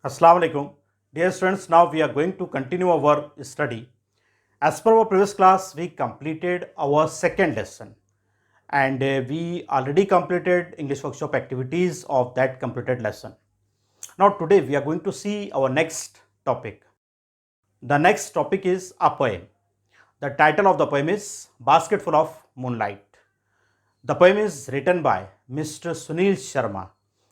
Assalamu alaikum. Dear students, now we are going to continue our study. As per our previous class, we completed our second lesson and we already completed English workshop activities of that completed lesson. Now today we are going to see our next topic. The next topic is a poem. The title of the poem is Basketful of Moonlight. The poem is written by Mr. Sunil Sharma.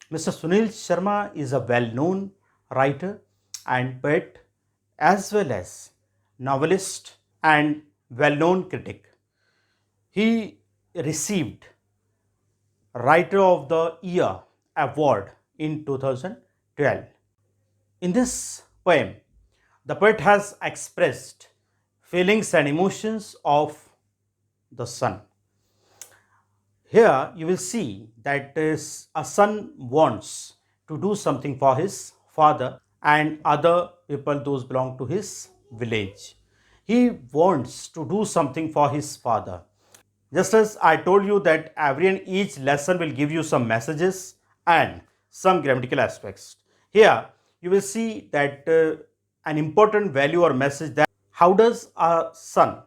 Mr. Sunil Sharma is a well known writer and poet as well as novelist and well known critic. He received Writer of the Year award in 2012. In this poem, the poet has expressed feelings and emotions of the sun. Here you will see that a son wants to do something for his father and other people those belong to his village. He wants to do something for his father. Just as I told you that every and each lesson will give you some messages and some grammatical aspects. Here you will see that an important value or message, that how does a son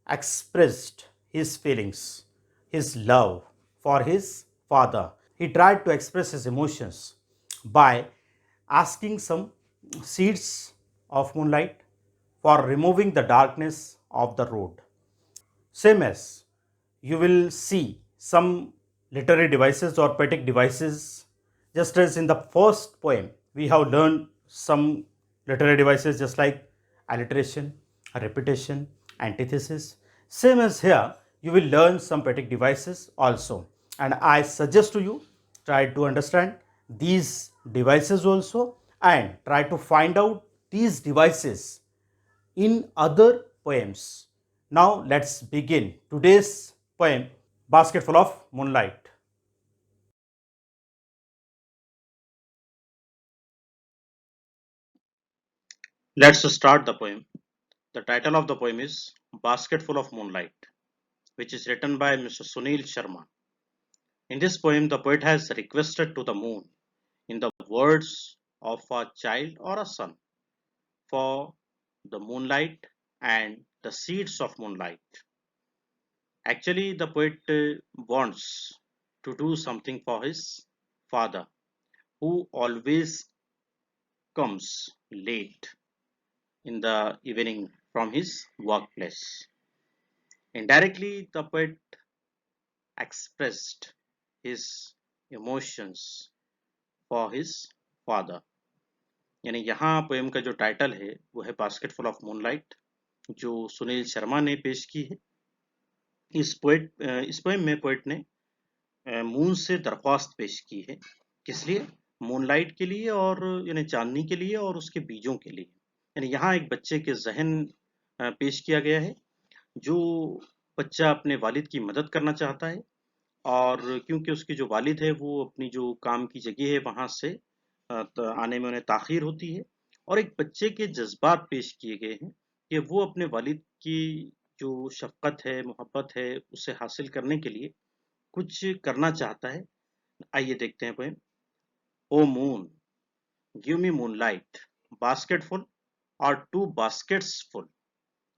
expressed his feelings, his love for his father. He tried to express his emotions by asking some seeds of moonlight for removing the darkness of the road. Same as you will see some literary devices or poetic devices, just as in the first poem, we have learned some literary devices just like alliteration, repetition, antithesis. Same as here, you will learn some poetic devices also. And I suggest to you try to understand these devices also and try to find out these devices in other poems. Now let's begin today's poem, Basketful of Moonlight. Let's start the poem. The title of the poem is Basketful of Moonlight, which is written by Mr. Sunil Sharma. In this poem, the poet has requested to the moon, in the words of a child or a son, for the moonlight and the seeds of moonlight. Actually, the poet wants to do something for his father, who always comes late in the evening from his workplace. Indirectly, the poet expressed his emotions for his father. यानी यहाँ poem का जो title है वो है बास्केटफुल of moonlight, जो सुनील शर्मा ने पेश की है। इस पोएम में पोएट ने मून से दरख्वास्त पेश की है। किस लिए? मूनलाइट के लिए और यानी चांदनी के लिए और उसके बीजों के लिए। यानी यहाँ एक बच्चे के जहन पेश किया गया है, जो बच्चा अपने वालिद की मदद करना चाहता है और क्योंकि उसके जो वालिद है वो अपनी जो काम की जगह है वहाँ से आने में उन्हें ताख़ीर होती है, और एक बच्चे के जज्बात पेश किए गए हैं कि वो अपने वालिद की जो शफ़क़त है, मोहब्बत है, उसे हासिल करने के लिए कुछ करना चाहता है। आइए देखते हैं poem. O moon, give me moonlight, basketful or 2 baskets full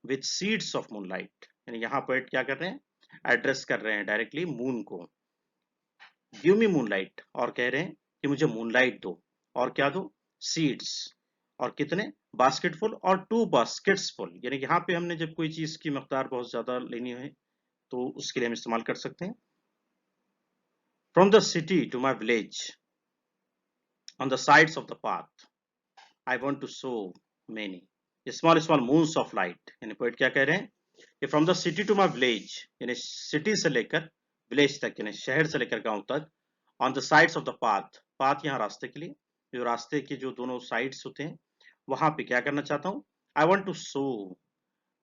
with seeds of moonlight. यानी यहाँ पोएट क्या कर रहे हैं? एड्रेस कर रहे हैं डायरेक्टली मून को। गिव मी मूनलाइट, और कह रहे हैं कि मुझे मूनलाइट दो, और क्या दो? सीड्स। और कितने? बास्केटफुल और 2 बास्केट्स फुल। यानी यहाँ पे हमने जब कोई चीज की मकदार बहुत ज्यादा लेनी है तो उसके लिए हम इस्तेमाल कर सकते हैं। From the city to my village on the sides of the path I want to sow many small small moons of light. यानी पोएट क्या कह रहे हैं कि from the city to my village, यानी सिटी से लेकर विलेज तक, यानी शहर से लेकर गांव तक, on the sides of the path, path यहाँ रास्ते के लिए, जो रास्ते के जो दोनों साइड्स होते हैं वहां पे क्या करना चाहता हूँ? I want to sow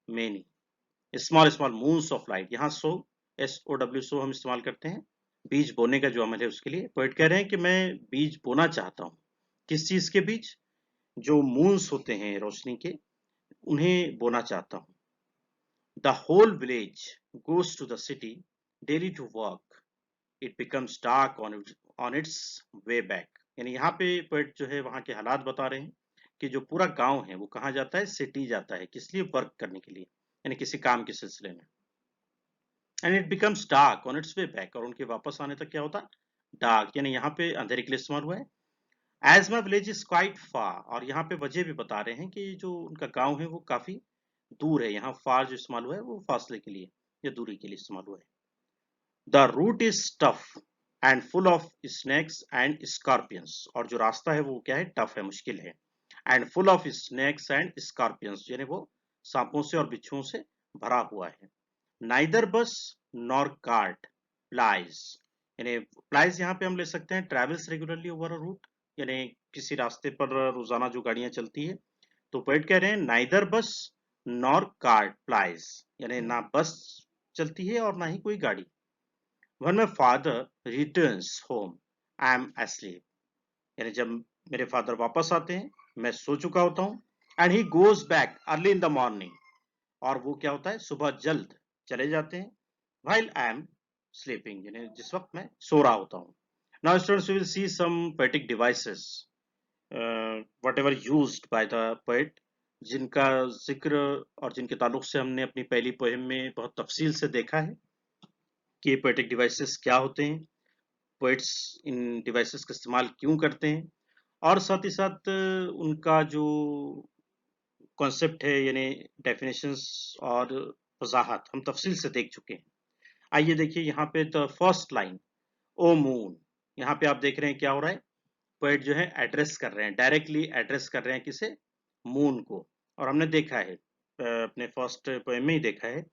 many small small moons of light. यहाँ सो, SOW, सो हम इस्तेमाल करते हैं बीज बोने का जो अमल है उसके लिए। पोएट कह रहे हैं कि मैं बीज बोना चाहता हूँ। किस चीज के बीज? जो मून्स होते हैं रोशनी के, उन्हें बोना चाहता हूँ। The whole village goes to the city daily to work, it becomes dark on its way back. यानी यहाँ पे पोएट जो है वहाँ के हालात बता रहे हैं कि जो पूरा गांव है वो कहाँ जाता है, सिटी जाता है, किस लिए, वर्क करने के लिए, यानी किसी काम के सिलसिले में। And it becomes dark on it's way back, और उनके वापस आने तक क्या होता, डार्क, यानी यहाँ पे अंधेरे के लिए इस्तेमाल हुआ है। As my village is quite far, और यहाँ पे वजह भी बता रहे हैं कि जो उनका गांव है वो काफी दूर है। यहाँ फार जो इस्तेमाल हुआ है वो फासले के लिए या दूरी के लिए इस्तेमाल हुआ है। The route is tough and full of snakes and scorpions, और जो रास्ता है वो क्या है, टफ है, मुश्किल है। And full of snakes and scorpions, यानी वो सांपों से और बिच्छुओं से भरा हुआ है। Neither bus nor cart plies, यानी प्लाइज यहाँ पे हम ले सकते हैं travels regularly over a route, यानी किसी रास्ते पर रोजाना जो गाड़ियां चलती है। तो पोएट कह रहे हैं neither bus nor cart plies, यानी ना बस चलती है और ना ही कोई गाड़ी। When my father returns home, I am asleep. यानी जब मेरे फादर वापस आते हैं मैं सो चुका होता हूँ। And he goes back early in the morning, और वो क्या होता है, सुबह जल्द चले जाते हैं। while I am sleeping, यानी जिस वक्त मैं सो रहा होता हूँ। Now students, we will see some poetic devices, whatever used by the poet, जिनका जिक्र और जिनके ताल्लुक से हमने अपनी पहली पोएम में बहुत तफसील से देखा है कि पोएटिक डिवाइसेस क्या होते हैं, पोएट्स इन डिवाइसेस का इस्तेमाल क्यों करते हैं, और साथ ही साथ उनका जो कॉन्सेप्ट है यानी डेफिनेशंस और वजाहत हम तफसील से देख चुके हैं। आइए देखिए यहाँ पे the first line, O moon. यहाँ पे आप देख रहे हैं क्या हो रहा है, पोएट जो है एड्रेस कर रहे हैं, डायरेक्टली एड्रेस कर रहे हैं किसे, मून को। और हमने देखा है अपने फर्स्ट पोएम में ही देखा है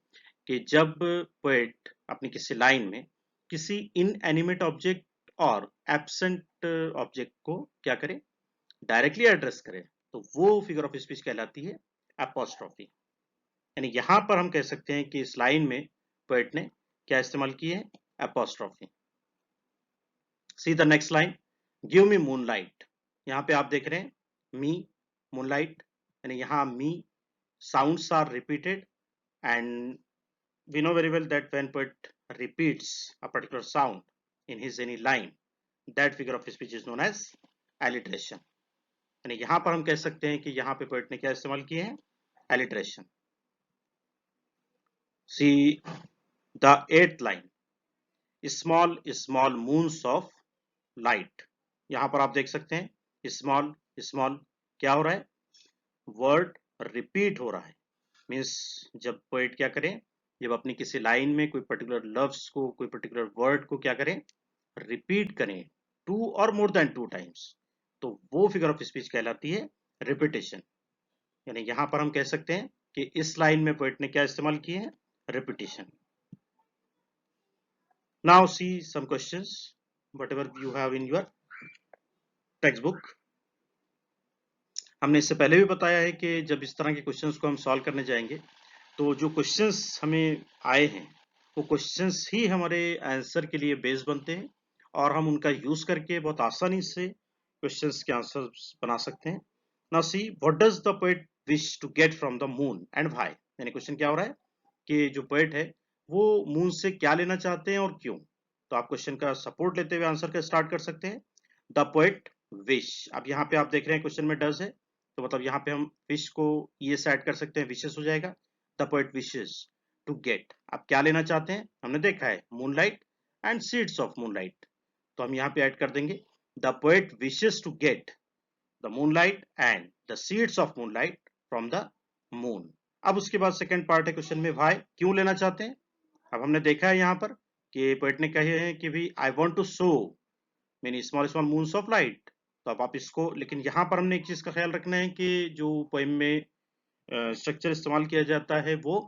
कि जब पोएट अपनी किसी लाइन में किसी इनएनिमेट ऑब्जेक्ट और एब्सेंट ऑब्जेक्ट को क्या करे, डायरेक्टली एड्रेस करे, तो वो फिगर ऑफ स्पीच कहलाती है एपोस्ट्रोफी। यानी यहां पर हम कह सकते हैं कि इस लाइन में पोएट ने क्या इस्तेमाल की है, apostrophe. See the next line, give me moonlight. यहाँ पे आप देख रहे हैं मी, मूनलाइट, यानी यहाँ me sounds are repeated, and we know very well that when poet repeats a particular sound in his any line, that figure of speech is known as alliteration। यानी यहां पर हम कह सकते हैं कि यहाँ पे पोएट ने क्या इस्तेमाल किए हैं, alliteration। See the eighth line, small small moons of light। यहाँ पर आप देख सकते हैं स्मॉल स्मॉल क्या हो रहा है, वर्ड रिपीट हो रहा है। मीन्स जब पोएट क्या करें, जब अपनी किसी लाइन में कोई पर्टिकुलर लफ्ज को, कोई पर्टिकुलर वर्ड को क्या करें, रिपीट करें 2 और मोर देन 2 टाइम्स, तो वो फिगर ऑफ स्पीच कहलाती है रिपीटेशन। यानी यहां पर हम कह सकते हैं कि इस लाइन में पोएट ने क्या इस्तेमाल किए हैं, repetition. Now see some questions whatever you have in your text book. हमने इससे पहले भी बताया है कि जब इस तरह के क्वेश्चंस को हम सॉल्व करने जाएंगे तो जो क्वेश्चंस हमें आए हैं वो क्वेश्चंस ही हमारे आंसर के लिए बेस बनते हैं, और हम उनका यूज करके बहुत आसानी से क्वेश्चंस के आंसर्स बना सकते हैं। Now see what does the poet wish to get from the moon and why. यानी क्वेश्चन क्या हो रहा है कि जो पोएट है वो मून से क्या लेना चाहते हैं और क्यों। तो आप क्वेश्चन का सपोर्ट लेते हुए आंसर का स्टार्ट कर सकते हैं। द पोएट विश, अब यहाँ पे आप देख रहे हैं क्वेश्चन में डज है, तो मतलब यहाँ पे हम विश को ये से ऐड कर सकते हैं, विशेस हो जाएगा। The poet wishes to get, आप क्या लेना चाहते हैं, हमने देखा है moonlight and seeds of moonlight, तो हम यहाँ पे ऐड कर देंगे the poet wishes to get the moonlight and the seeds of moonlight from the moon. अब उसके बाद सेकंड पार्ट है क्वेश्चन में, भाई क्यों लेना चाहते हैं। अब हमने देखा है यहाँ पर कि पोएट ने कहे हैं कि भी I want to sow many small small moons of light, तो अब आप इसको, लेकिन यहाँ पर हमने एक चीज का ख्याल रखना है कि जो पोएम में स्ट्रक्चर इस्तेमाल किया जाता है वो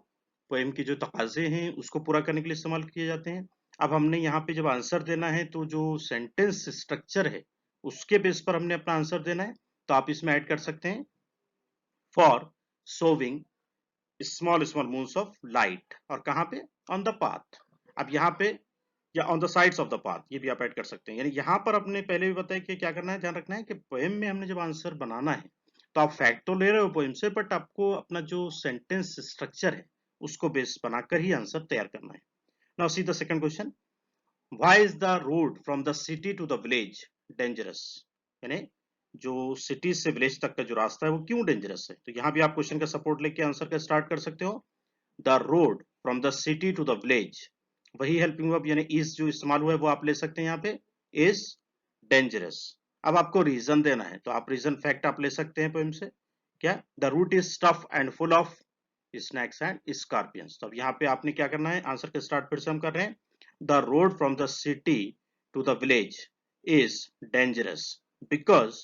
पोएम के जो तकाजे हैं उसको पूरा करने के लिए इस्तेमाल किए जाते हैं। अब हमने यहाँ पे जब आंसर देना है तो जो सेंटेंस स्ट्रक्चर है उसके बेस पर हमने अपना आंसर देना है, तो आप इसमें ऐड कर सकते हैं for sowing small small moons of light, और कहाँ पे, ऑन द पाथ। अब यहाँ पे या on the sides of the path, ये भी आप ऐड कर सकते हैं। यानी यहाँ पर अपने पहले भी बताया कि क्या करना है, ध्यान रखना है कि पोएम में हमने जब आंसर बनाना है तो आप फैक्ट तो ले रहे हो पोएम से, बट आपको अपना जो सेंटेंस स्ट्रक्चर है उसको बेस बनाकर ही आंसर तैयार करना है। Now see the second question, why is the road from the city to the village dangerous. यानी जो सिटी से विलेज तक का जो रास्ता है वो क्यों डेंजरस है। तो यहाँ भी आप क्वेश्चन का सपोर्ट लेके आंसर का स्टार्ट कर सकते हो। The road from the city to the village, वही हेल्पिंग वर्ब यानी इज जो इस्तेमाल हुआ है वो आप ले सकते हैं यहाँ पे, इज डेंजरस। अब आपको रीजन देना है तो आप रीजन फैक्ट आप ले सकते हैं पोएम से। क्या? The route is tough and full of snakes and scorpions. तो अब यहाँ पे आपने क्या करना है, आंसर का स्टार्ट फिर से हम कर रहे हैं। The road from the city to the village is dangerous because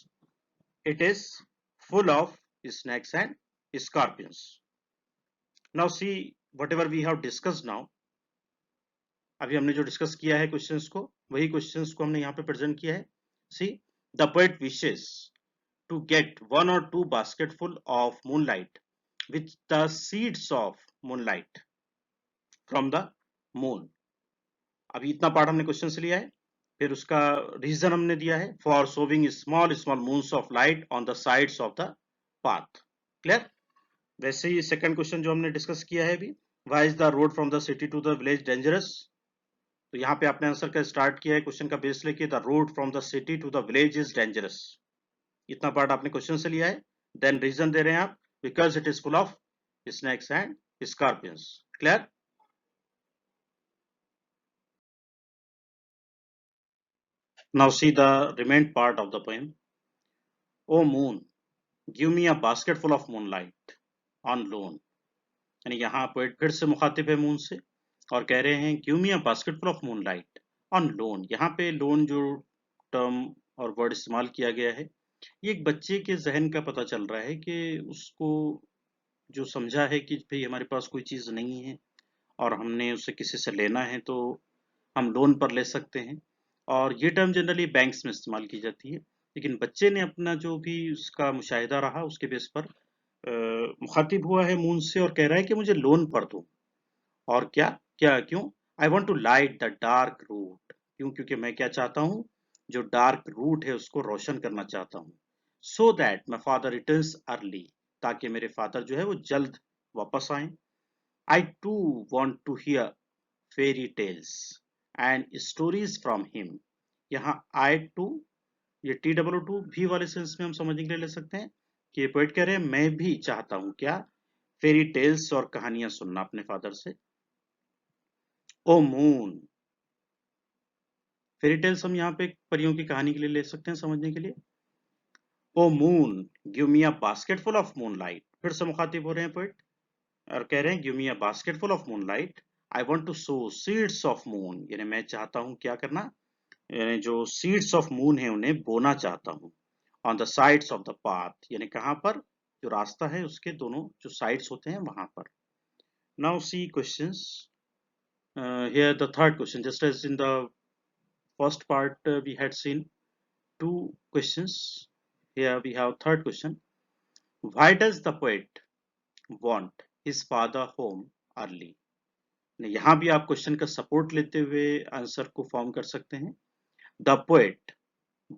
it is full of snakes and scorpions. Now see whatever we have discussed now. अभी हमने जो डिस्कस किया है क्वेश्चंस को, वही क्वेश्चंस को हमने यहाँ पे प्रेजेंट किया है। See the poet wishes to get one or two basketful of moonlight with the seeds of moonlight from the moon. अभी इतना पार्ट हमने क्वेश्चन से लिया है, फिर उसका रीजन हमने दिया है, for sowing small small moons of light on the sides of the path. Clear? वैसे ही सेकंड क्वेश्चन जो हमने डिस्कस किया है अभी, why is the road from the city to the village dangerous. तो यहाँ पे आपने आंसर का स्टार्ट किया है क्वेश्चन का बेस लेके, the road from the city to the village is dangerous. इतना पार्ट आपने क्वेश्चन से लिया है। देन रीजन दे रहे हैं आप, because it is full of snakes and scorpions. Clear? Now see the remaining part of the poem. O moon, give me a basket full of moonlight on loan. यानी यहाँ poet फिर से मुखातिब है मून से और कह रहे हैं give me a basket full of moonlight on loan. यहाँ पे लोन जो टर्म और वर्ड इस्तेमाल किया गया है, ये एक बच्चे के जहन का पता चल रहा है कि उसको जो समझा है कि भाई हमारे पास कोई चीज़ नहीं है और हमने उसे किसी से लेना है तो हम लोन पर ले सकते हैं। और ये टर्म जनरली बैंक्स में इस्तेमाल की जाती है, लेकिन बच्चे ने अपना जो भी उसका मुशाहिदा रहा उसके बेस पर मुखातिब हुआ है मून से और कह रहा है कि मुझे लोन पर दो। और क्या क्या क्यों? I want to light the dark route. क्यों? क्योंकि मैं क्या चाहता हूँ, जो डार्क रूट है उसको रोशन करना चाहता हूँ। So that my father returns early, ताकि मेरे फादर जो है वो जल्द वापस आए। I too want to hear fairy tales and stories from him. यहाँ आई टू, ये टी डब्ल्यू टू भी वाले सेंस में हम समझने के लिए ले सकते हैं कि ये पोएट कह रहे हैं मैं भी चाहता हूँ क्या, फेरी टेल्स और कहानियां सुनना अपने फादर से। ओ मून, फेरी टेल्स हम यहाँ पे परियों की कहानी के लिए ले सकते हैं समझने के लिए। O moon, give me a basket full of moonlight, फिर से मुखातिब हो रहे हैं पोएट और कह रहे हैं give me a basket full of moonlight. I want to sow seeds of moon, यानी मैं चाहता हूँ क्या करना, यानी जो सीड्स ऑफ मून है उन्हें बोना चाहता हूँ। On the sides of the path, यानी कहाँ पर, जो रास्ता है उसके दोनों जो साइड्स होते हैं वहां पर। Now see questions here, the third question, just as in the first part we had seen two questions, here we have third question. Why does the poet want his father home early? यहाँ भी आप question का support लेते हुए answer को form कर सकते हैं। द पोएट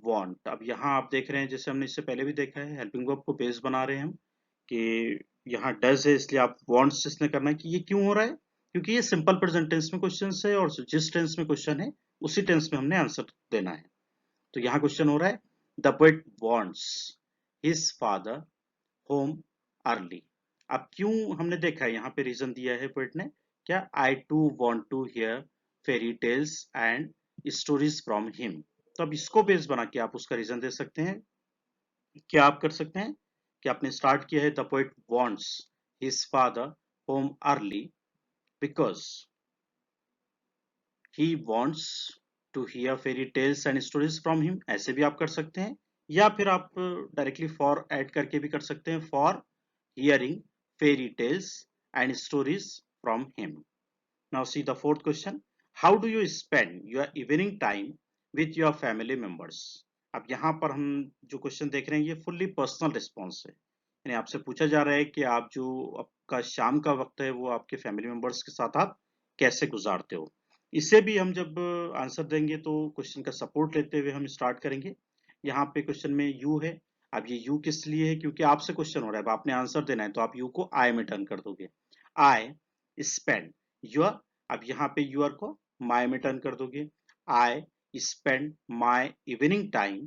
वांट, अब यहाँ आप देख रहे हैं जैसे हमने इससे पहले भी देखा है, हेल्पिंग वर्ब को बेस बना रहे हैं हम कि यहाँ डज है इसलिए आप वांट्स जिसने करना है कि ये क्यों हो रहा है, क्योंकि ये सिंपल प्रेजेंट टेंस में क्वेश्चन है और जिस टेंस में क्वेश्चन है उसी टेंस में हमने आंसर देना है। तो यहाँ क्वेश्चन हो रहा है the poet wants his father home early. अब क्यों हमने देखा है, यहाँ पे रीजन दिया है पोएट ने, क्या, I too want to hear fairy tales and stories from him. तो अब इसको बेस बना के आप उसका रीजन दे सकते हैं। क्या आप कर सकते हैं कि आपने स्टार्ट किया है the poet wants his father home early because he wants to hear fairy tales and stories from him, ऐसे भी आप कर सकते हैं। या फिर आप डायरेक्टली फॉर ऐड करके भी कर सकते हैं, for hearing fairy tales and stories from him. Now see the fourth question, how do you spend your evening time with your family members. अब यहाँ पर हम जो क्वेश्चन देख रहे हैं ये फुल्ली पर्सनल रिस्पॉन्स है, यानी आपसे पूछा जा रहा है कि आप जो आपका शाम का वक्त है वो आपके फैमिली मेंबर्स के साथ आप कैसे गुजारते हो। इसे भी हम जब आंसर देंगे तो क्वेश्चन का सपोर्ट लेते हुए हम स्टार्ट करेंगे। यहाँ पे क्वेश्चन में यू है, अब ये यू किस लिए है, क्योंकि आपसे क्वेश्चन हो रहा है, अब आपने आंसर देना है तो आप यू को आई में टर्न कर दोगे। आई स्पेंड योर, अब यहाँ पे यूर को माई में टर्न कर दोगे। I spend my evening time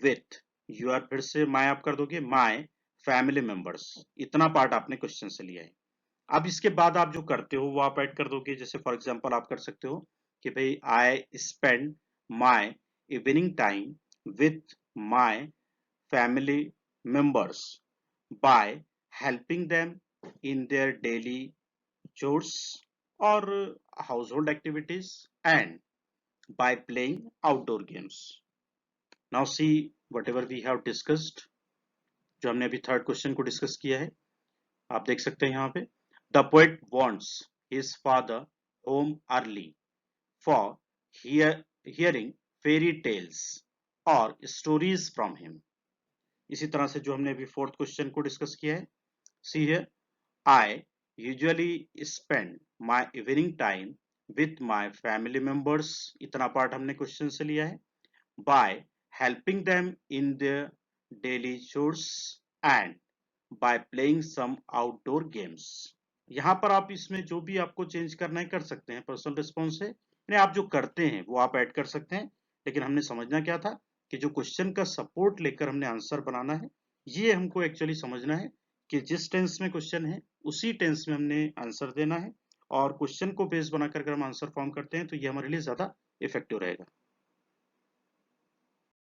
with your फिर से माय आप कर दोगे, माय फैमिली मेंबर्स, इतना पार्ट आपने क्वेश्चन से लिया है। अब इसके बाद आप जो करते हो वो आप ऐड कर दोगे। जैसे फॉर एग्जांपल आप कर सकते हो कि भाई I spend my evening time with my family members by helping them in their daily chores or household activities and by playing outdoor games. Now see whatever we have discussed, जो हमने अभी third question को discuss किया है, आप देख सकते हैं यहाँ पे the poet wants his father home early for hearing fairy tales और स्टोरीज फ्रॉम हिम। इसी तरह से जो हमने अभी फोर्थ क्वेश्चन को डिस्कस किया है, see here I usually spend my evening time with my family members, इतना पार्ट हमने क्वेश्चन से लिया है, by helping them in their daily chores and by playing some outdoor games. यहाँ पर आप इसमें जो भी आपको चेंज करना है कर सकते हैं, पर्सनल रिस्पॉन्स है, यानी आप जो करते हैं वो आप ऐड कर सकते हैं, लेकिन हमने समझना क्या था कि जो क्वेश्चन का सपोर्ट लेकर हमने आंसर बनाना है, ये हमको एक्चुअली समझना है कि जिस टेंस में क्वेश्चन है उसी टेंस में हमने आंसर देना है, और क्वेश्चन को बेस बनाकर अगर हम आंसर फॉर्म करते हैं तो ये हमारे लिए ज्यादा इफेक्टिव रहेगा।